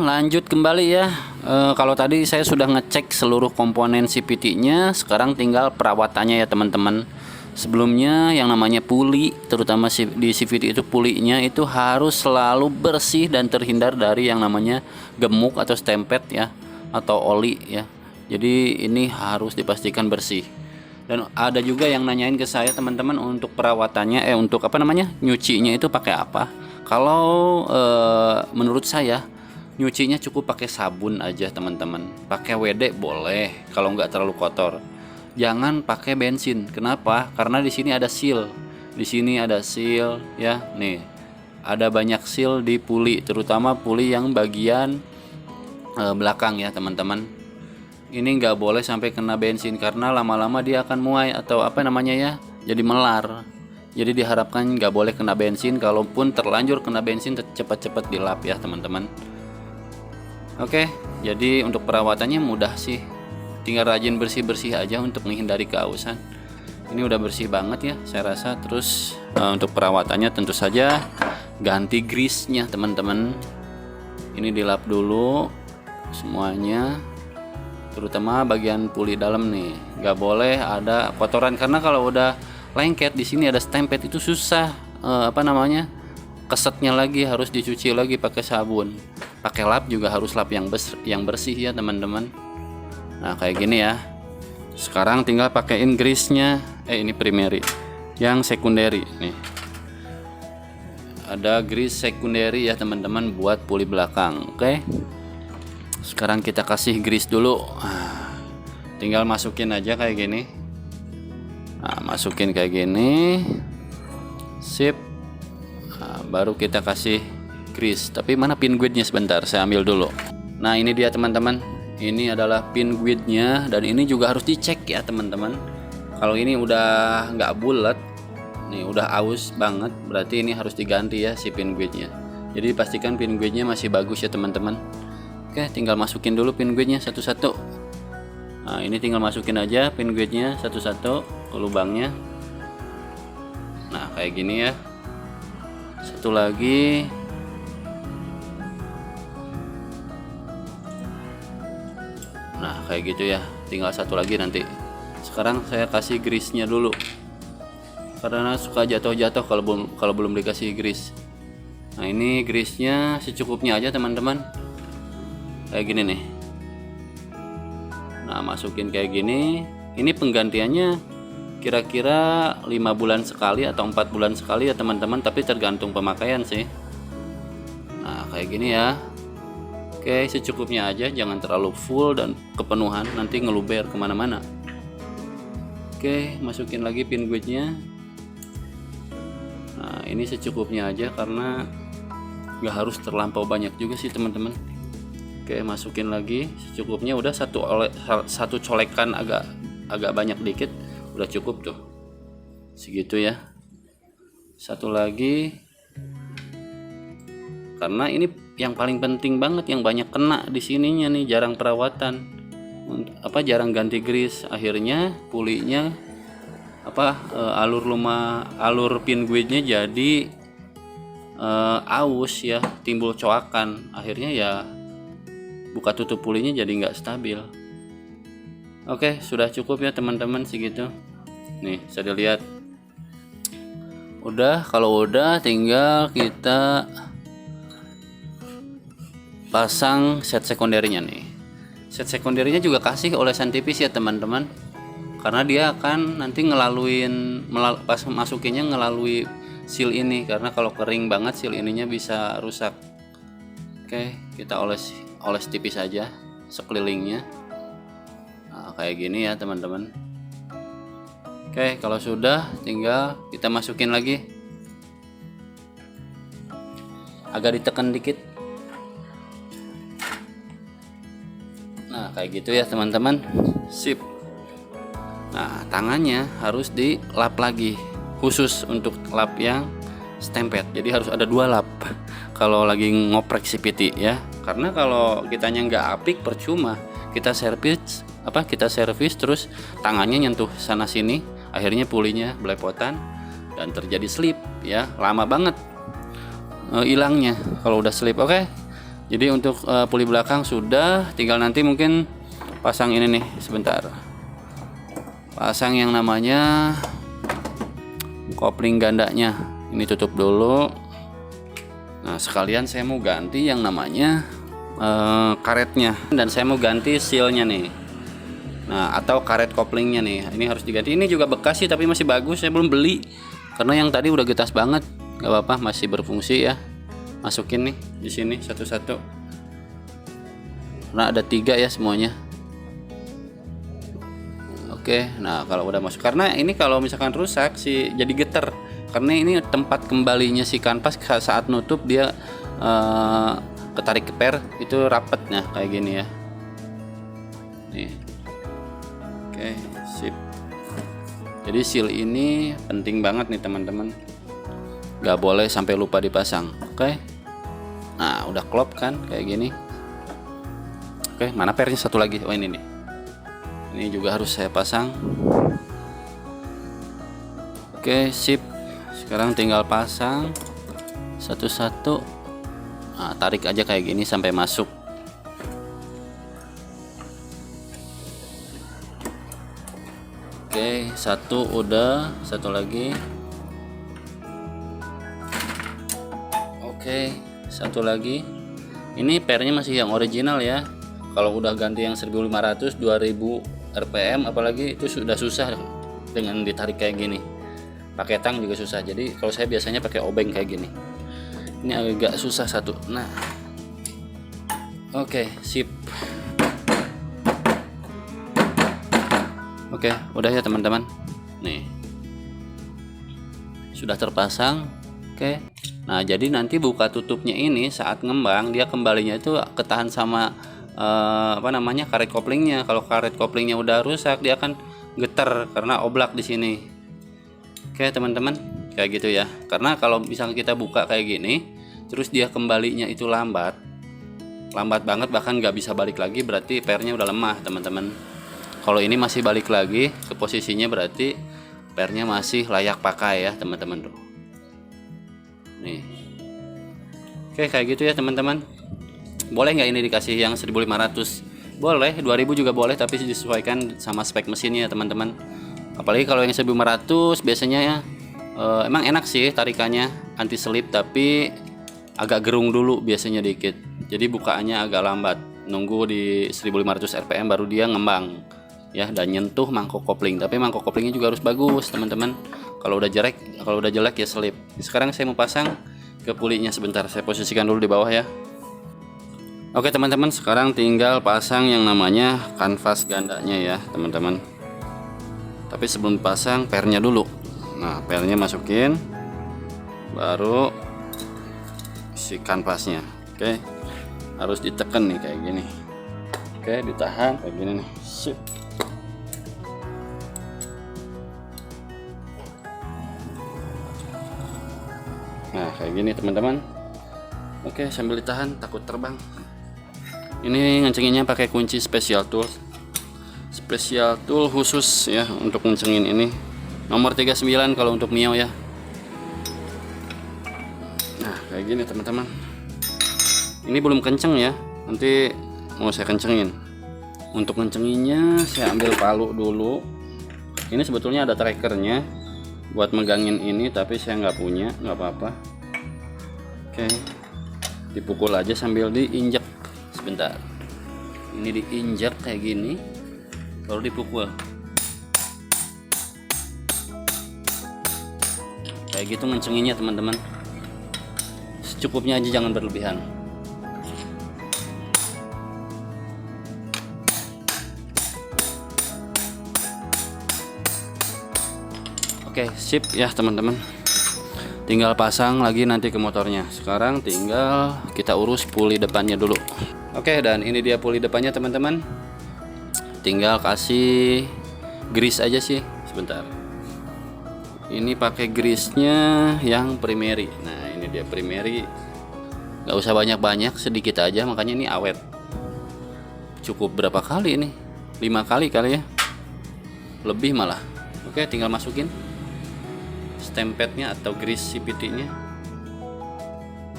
lanjut kembali ya. Kalau tadi saya sudah ngecek seluruh komponen CVT-nya, sekarang tinggal perawatannya ya teman-teman. Sebelumnya yang namanya puli, terutama di CVT itu pulinya itu harus selalu bersih dan terhindar dari yang namanya gemuk atau stempet ya, atau oli ya. Jadi ini harus dipastikan bersih. Dan ada juga yang nanyain ke saya teman-teman untuk perawatannya, untuk apa namanya, nyucinya itu pakai apa? Kalau menurut saya nyucinya cukup pakai sabun aja teman-teman. Pakai WD boleh kalau nggak terlalu kotor. Jangan pakai bensin. Kenapa? Karena di sini ada seal. Di sini ada seal ya. Nih, ada banyak seal di puli, terutama puli yang bagian belakang ya teman-teman. Ini nggak boleh sampai kena bensin karena lama-lama dia akan muai atau apa namanya ya, jadi melar. Jadi diharapkan nggak boleh kena bensin. Kalaupun terlanjur kena bensin, cepat-cepat dilap ya teman-teman. Oke, jadi untuk perawatannya mudah sih. Tinggal rajin bersih-bersih aja untuk menghindari keausan. Ini udah bersih banget ya saya rasa. Terus untuk perawatannya tentu saja ganti grease-nya teman-teman. Ini dilap dulu semuanya, terutama bagian puli dalam nih. Nggak boleh ada kotoran karena kalau udah lengket di sini ada stempet itu susah kesetnya lagi, harus dicuci lagi pakai sabun. Pakai lap juga harus lap yang bersih ya teman-teman. Nah kayak gini ya. Sekarang tinggal pakaiin grease-nya. Ini primary. Yang secondary nih. Ada grease secondary ya teman-teman buat puli belakang. Oke. Sekarang kita kasih grease dulu. Tinggal masukin aja kayak gini. Nah, masukin kayak gini. Sip. Nah, baru kita kasih grease. Tapi mana pin guide-nya, sebentar saya ambil dulu. Nah ini dia teman-teman. Ini adalah pin guide-nya, dan ini juga harus dicek ya teman-teman. Kalau ini udah nggak bulat, nih udah aus banget, berarti ini harus diganti ya si pin guide-nya. Jadi pastikan pin guide-nya masih bagus ya teman-teman. Oke, tinggal masukin dulu pin guide-nya satu-satu. Nah ini tinggal masukin aja pin guide-nya satu-satu ke lubangnya. Nah kayak gini ya. Satu lagi. Nah kayak gitu ya, tinggal satu lagi nanti. Sekarang saya kasih grease-nya dulu karena suka jatuh-jatuh kalau belum dikasih grease. Nah ini grease-nya secukupnya aja teman-teman, kayak gini nih. Nah masukin kayak gini. Ini penggantiannya kira-kira 5 bulan sekali atau 4 bulan sekali ya teman-teman, tapi tergantung pemakaian sih. Nah kayak gini ya. Oke, secukupnya aja, jangan terlalu full dan kepenuhan, nanti ngeluber kemana-mana. Oke, masukin lagi pin guide-nya. Nah ini secukupnya aja karena nggak harus terlampau banyak juga sih teman-teman. Oke, masukin lagi secukupnya. Udah satu colekan agak banyak dikit, udah cukup tuh segitu ya. Satu lagi, karena ini yang paling penting banget, yang banyak kena di sininya nih, jarang perawatan, jarang ganti grease, akhirnya pulinya alur pin guide-nya jadi aus ya, timbul coakan, akhirnya ya buka tutup pulinya jadi nggak stabil. Oke, sudah cukup ya teman-teman segitu. Nih bisa dilihat. Udah, kalau udah tinggal kita pasang set sekunderinya nih. Set sekunderinya juga kasih olesan tipis ya teman-teman, karena dia akan nanti pas masukinnya ngelalui seal ini, karena kalau kering banget seal ininya bisa rusak. Oke, kita oles tipis aja sekelilingnya. Nah kayak gini ya teman-teman. Oke, kalau sudah tinggal kita masukin lagi, agak ditekan dikit. Nah kayak gitu ya teman-teman. Sip. Nah tangannya harus dilap lagi, khusus untuk lap yang stempet. Jadi harus ada 2 lap kalau lagi ngoprek CVT ya. Karena kalau kitanya nggak apik percuma. Kita servis terus tangannya nyentuh sana sini, akhirnya pulinya belepotan dan terjadi slip ya. Lama banget hilangnya kalau udah slip. Oke, Jadi untuk puli belakang sudah, tinggal nanti mungkin pasang ini nih sebentar. Pasang yang namanya kopling gandanya. Ini tutup dulu. Nah, sekalian saya mau ganti yang namanya karetnya, dan saya mau ganti sealnya nih. Nah, atau karet koplingnya nih. Ini harus diganti. Ini juga bekas sih tapi masih bagus. Saya belum beli karena yang tadi udah getas banget. Gak apa-apa, masih berfungsi ya. Masukin nih di sini satu-satu. Nah, ada 3 ya semuanya. Oke, nah kalau udah masuk, karena ini kalau misalkan rusak sih jadi getar, karena ini tempat kembalinya si kanvas saat nutup dia ketarik ke per itu rapet, nah kayak gini ya. Nih, oke, sip. Jadi seal ini penting banget nih teman-teman, gak boleh sampai lupa dipasang. Oke, nah udah klop kan kayak gini. Oke, mana pernya satu lagi? Oh, ini nih. Ini juga harus saya pasang. Oke, sip. Sekarang tinggal pasang satu-satu. Nah, tarik aja kayak gini sampai masuk. Oke, satu udah, satu lagi. Oke, satu lagi. Ini pernya masih yang original ya. Kalau udah ganti yang 1500, 2000 rpm apalagi itu sudah susah dengan ditarik kayak gini. Pakai tang juga susah. Jadi kalau saya biasanya pakai obeng kayak gini. Ini agak susah satu. Nah, oke, sip. Oke, udah ya teman-teman. Nih, sudah terpasang. Oke. Nah, jadi nanti buka tutupnya ini saat ngembang dia kembalinya itu ketahan sama karet koplingnya. Kalau karet koplingnya udah rusak dia akan getar karena oblak di sini. Oke teman-teman, kayak gitu ya. Karena kalau misalnya kita buka kayak gini terus dia kembalinya itu lambat banget, bahkan nggak bisa balik lagi, berarti pernya udah lemah teman-teman. Kalau ini masih balik lagi ke posisinya berarti pernya masih layak pakai ya teman-teman tuh. Nih, oke kayak gitu ya teman-teman. Boleh nggak ini dikasih yang 1500? Boleh, 2000 juga boleh, tapi disesuaikan sama spek mesinnya teman-teman. Apalagi kalau yang 1500 biasanya ya, emang enak sih tarikannya, anti selip, tapi agak gerung dulu biasanya dikit. Jadi bukaannya agak lambat, nunggu di 1500 rpm baru dia ngembang ya, dan nyentuh mangkok kopling. Tapi mangkok koplingnya juga harus bagus teman-teman. Kalau udah jelek ya selip. Sekarang saya mau pasang ke pulinya sebentar, saya posisikan dulu di bawah ya. Oke teman-teman, sekarang tinggal pasang yang namanya kanvas gandanya ya teman-teman. Tapi sebelum pasang pernya dulu. Nah, pernya masukin, baru si kanvasnya. Oke, harus ditekan nih kayak gini. Oke, ditahan kayak gini nih. Sip. Nah, kayak gini teman-teman. Oke, sambil ditahan takut terbang. Ini ngencenginnya pakai kunci special tool khusus ya untuk ngencengin ini, nomor 39 kalau untuk Mio ya. Nah kayak gini teman-teman. Ini belum kenceng ya, nanti mau saya kencengin. Untuk ngencenginnya saya ambil palu dulu. Ini sebetulnya ada trackernya buat megangin ini, tapi saya nggak punya, nggak apa-apa. Oke, dipukul aja sambil diinjak. Sebentar, ini diinjak kayak gini baru dipukul kayak gitu ngencenginnya teman-teman. Secukupnya aja, jangan berlebihan. Oke, sip ya teman-teman. Tinggal pasang lagi nanti ke motornya. Sekarang tinggal kita urus puli depannya dulu. Oke, dan ini dia puli depannya teman-teman. Tinggal kasih grease aja sih sebentar. Ini pakai grease-nya yang primary. Nah, ini dia primary. Gak usah banyak-banyak, sedikit aja, makanya ini awet. Cukup berapa kali ini? 5 kali kali ya. Lebih malah. Oke, tinggal masukin stempetnya atau grease CVT-nya.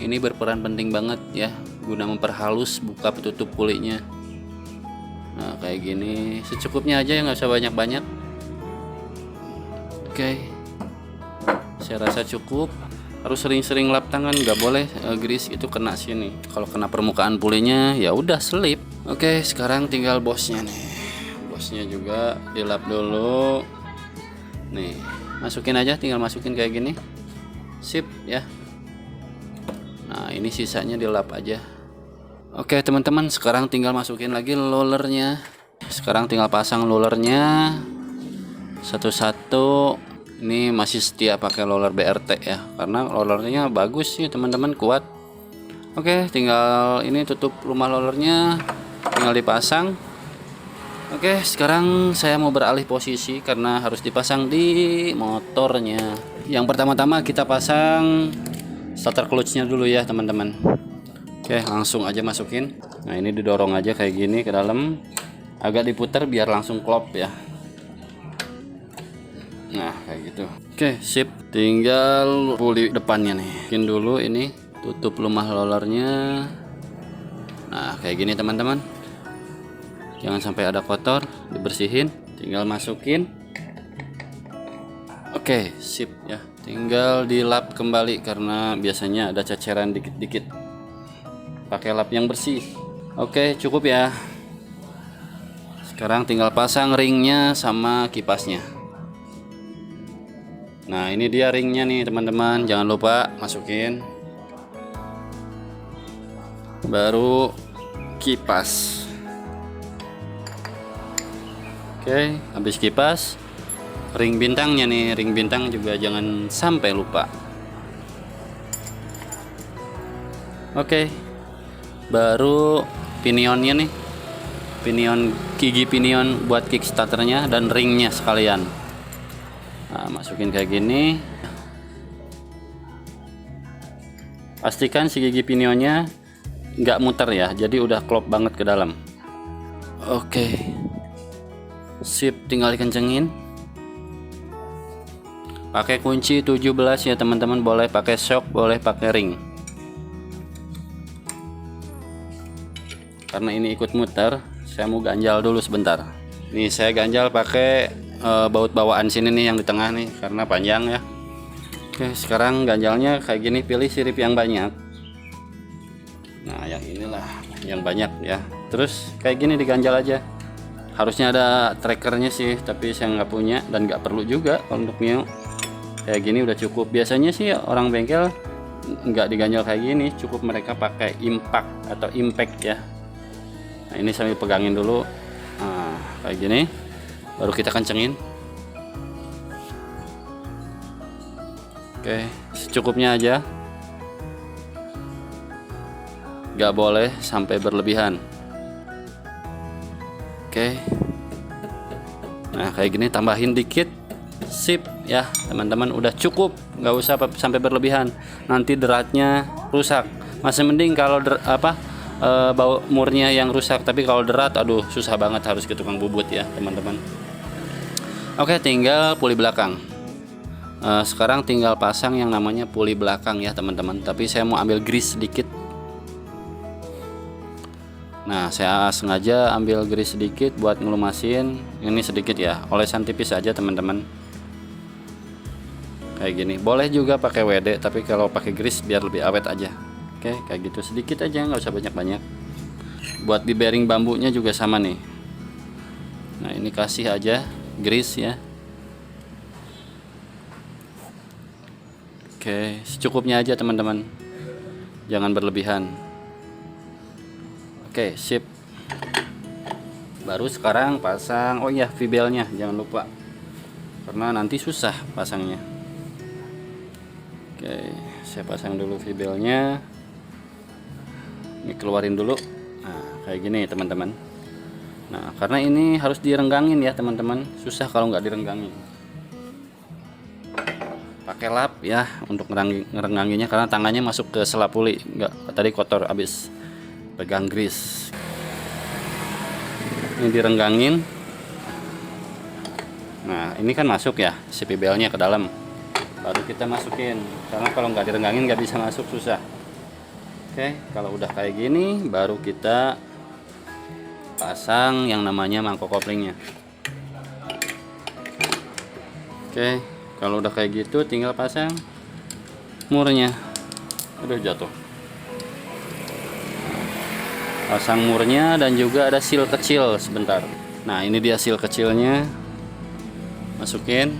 ini berperan penting banget ya, guna memperhalus buka tutup pulinya. Nah kayak gini, secukupnya aja ya, nggak usah banyak-banyak. Oke, saya rasa cukup. Harus sering-sering lap tangan, nggak boleh grease itu kena sini. Kalau kena permukaan pulinya ya udah selip. Oke, sekarang tinggal bosnya nih. Bosnya juga dilap dulu. Nih, masukin aja, tinggal masukin kayak gini. Sip ya. Nah, ini sisanya dilap aja. Oke, teman-teman, sekarang tinggal masukin lagi rollernya. Sekarang tinggal pasang rollernya satu-satu. Ini masih setia pakai roller BRT ya, karena rollernya bagus sih teman-teman, kuat. Oke, tinggal ini tutup rumah rollernya, tinggal dipasang. Oke, sekarang saya mau beralih posisi karena harus dipasang di motornya. Yang pertama-tama kita pasang starter clutch-nya dulu ya teman-teman. Oke, langsung aja masukin. Nah, ini didorong aja kayak gini ke dalam, agak diputar biar langsung klop ya. Nah kayak gitu. Oke, sip. Tinggal puli depannya nih. Bikin dulu ini, tutup lumah rollernya. Nah kayak gini teman-teman. Jangan sampai ada kotor, dibersihin. Tinggal masukin. Oke, sip ya. Tinggal dilap kembali karena biasanya ada ceceran dikit-dikit. Pakai lap yang bersih. Oke, cukup ya. Sekarang tinggal pasang ringnya sama kipasnya. Nah ini dia ringnya nih teman-teman, jangan lupa masukin. Baru kipas. Oke, habis kipas, ring bintangnya nih, ring bintang juga jangan sampai lupa. Oke, baru pinionnya nih, gigi pinion buat kickstarternya dan ringnya sekalian. Nah, masukin kayak gini. Pastikan si gigi pinionnya nggak muter ya, jadi udah klop banget ke dalam. Oke, sip, tinggal dikencengin. Pakai kunci 17 ya teman-teman, boleh pakai shock, boleh pakai ring. Karena ini ikut muter, saya mau ganjal dulu sebentar. Nih saya ganjal pakai baut bawaan sini nih yang di tengah nih karena panjang ya. Oke, sekarang ganjalnya kayak gini, pilih sirip yang banyak. Nah yang inilah yang banyak ya. Terus kayak gini diganjal aja. Harusnya ada trackernya sih, tapi saya nggak punya dan nggak perlu juga untuk Mio. Kayak gini udah cukup. Biasanya sih orang bengkel nggak diganjal kayak gini, cukup mereka pakai impact atau impact ya. Nah ini sambil pegangin dulu. Nah kayak gini, baru kita kencengin. Oke, secukupnya aja, gak boleh sampai berlebihan. Oke, nah kayak gini tambahin dikit. Sip ya teman-teman, udah cukup, nggak usah sampai berlebihan, nanti deratnya rusak. Masih mending kalau bau murnya yang rusak, tapi kalau derat aduh susah banget, harus ke tukang bubut ya teman-teman. Oke, tinggal puli belakang. Sekarang tinggal pasang yang namanya puli belakang ya teman-teman, tapi saya mau ambil grease sedikit. Nah saya sengaja ambil grease sedikit buat ngelumasin. Ini sedikit ya, olesan tipis aja teman-teman. Kayak gini, boleh juga pakai WD, tapi kalau pakai grease biar lebih awet aja. Oke, kayak gitu sedikit aja, nggak usah banyak-banyak. Buat di bearing bambunya juga sama nih. Nah ini kasih aja grease ya. Oke, secukupnya aja teman-teman, jangan berlebihan. Oke, sip. Baru sekarang pasang, oh iya, V-belnya jangan lupa, karena nanti susah pasangnya. Oke, saya pasang dulu V-belnya. Ini keluarin dulu. Nah kayak gini teman-teman. Nah karena ini harus direnggangin ya teman-teman, susah kalau nggak direnggangin. Pakai lap ya untuk ngerengganginnya, karena tangannya masuk ke selap puli, nggak, tadi kotor abis pegang grease. Ini direnggangin. Nah ini kan masuk ya si V-belnya ke dalam, baru kita masukin, karena kalau nggak direnggangin nggak bisa masuk, susah. Oke, kalau udah kayak gini baru kita pasang yang namanya mangkok koplingnya. Oke, kalau udah kayak gitu tinggal pasang murnya. Aduh, jatuh. Pasang murnya dan juga ada seal kecil sebentar. Nah, ini dia seal kecilnya. Masukin.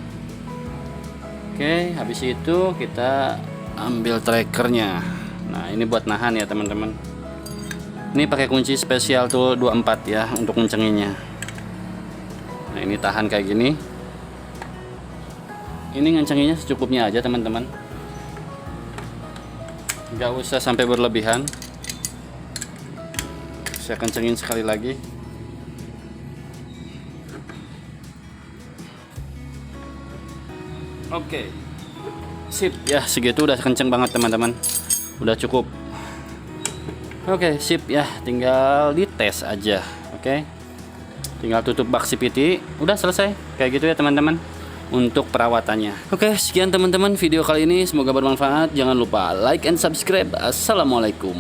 Oke, habis itu kita ambil trackernya. Nah, ini buat nahan ya teman-teman. Ini pakai kunci spesial tool 24 ya untuk ngencenginnya. Nah, ini tahan kayak gini. Ini ngencenginnya secukupnya aja teman-teman. Nggak usah sampai berlebihan. Saya kencengin sekali lagi. Oke. Sip ya, segitu udah kenceng banget teman-teman. Udah cukup. Oke, sip ya, tinggal dites aja. Oke. Tinggal tutup bak CVT, udah selesai. Kayak gitu ya teman-teman untuk perawatannya. Oke, sekian teman-teman video kali ini, semoga bermanfaat. Jangan lupa like and subscribe. Assalamualaikum.